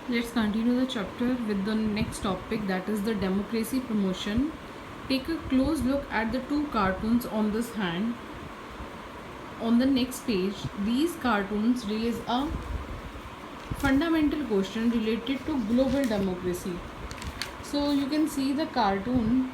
Let's continue the chapter with the next topic, that is the democracy promotion. Take a close look at the two cartoons on this hand. On the next page, these cartoons raise a fundamental question related to global democracy. So you can see the cartoon,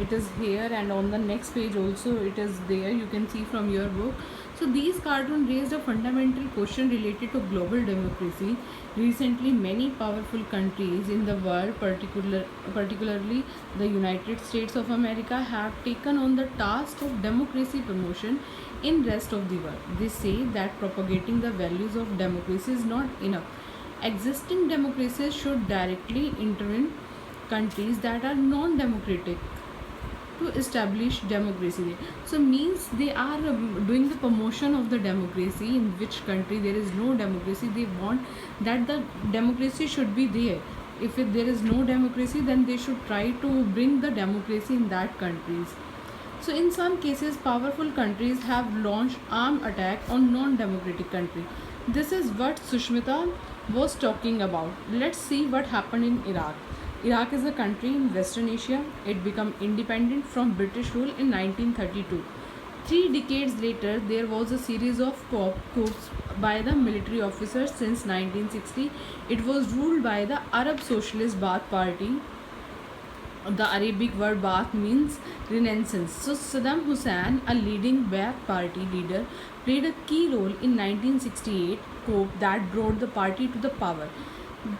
it is here, and on the next page also it is there, you can see from your book. So these cartoons raised a fundamental question related to global democracy. Recently many powerful countries in the world, particularly the United States of America, have taken on the task of democracy promotion in rest of the world. They say that propagating the values of democracy is not enough. Existing democracies should directly intervene countries that are non-democratic to establish democracy. So means they are doing the promotion of the democracy. In which country there is no democracy, they want that the democracy should be there. If there is no democracy, then they should try to bring the democracy in that countries. So in some cases powerful countries have launched armed attack on non-democratic country. This is what Sushmita was talking about. Let's see what happened in Iraq. Iraq is a country in Western Asia. It became independent from British rule in 1932. 3 decades later, there was a series of coups by the military officers. Since 1960, it was ruled by the Arab Socialist Baath Party. The Arabic word Baath means renaissance. So Saddam Hussein, a leading Baath Party leader, played a key role in 1968 coup that brought the party to the power.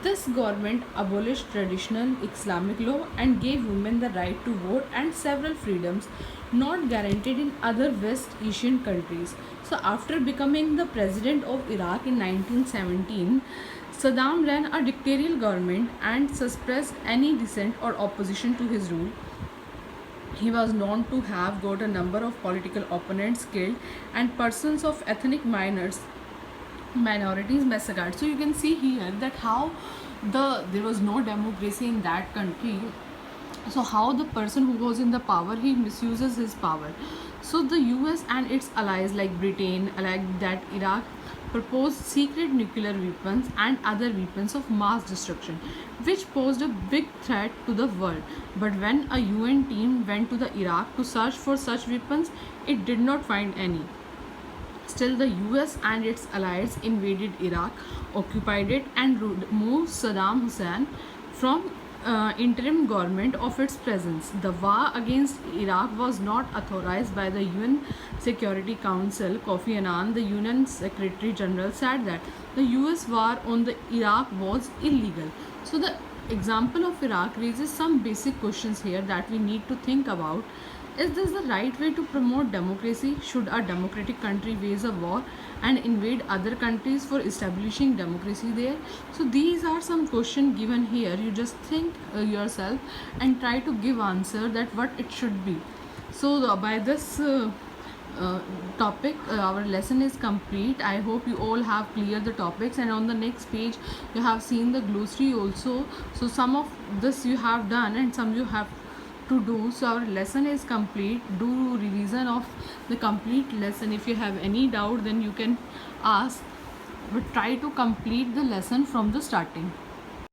This government abolished traditional Islamic law and gave women the right to vote and several freedoms not guaranteed in other West Asian countries. So after becoming the president of Iraq in 1917, Saddam ran a dictatorial government and suppressed any dissent or opposition to his rule. He was known to have got a number of political opponents killed and persons of ethnic minorities massacred. So you can see here that how there was no democracy in that country. So how the person who was in the power, he misuses his power. So the US and its allies like Britain, like that Iraq, proposed secret nuclear weapons and other weapons of mass destruction, which posed a big threat to the world. But when a UN team went to the Iraq to search for such weapons, it did not find any. Still, the US and its allies invaded Iraq, occupied it, and removed Saddam Hussein from interim government of its presence. The war against Iraq was not authorized by the UN Security Council. Kofi Annan, the UN Secretary General, said that the US war on the Iraq was illegal. So the example of Iraq raises some basic questions here that we need to think about. Is this the right way to promote democracy? Should a democratic country wage a war and invade other countries for establishing democracy there? So these are some questions given here. You just think yourself and try to give answer that what it should be. So by this topic, our lesson is complete. I hope you all have cleared the topics, and on the next page you have seen the glossary also. So some of this you have done and some you have to do. So our lesson is complete. Do revision of the complete lesson. If you have any doubt, then you can ask, but try to complete the lesson from the starting.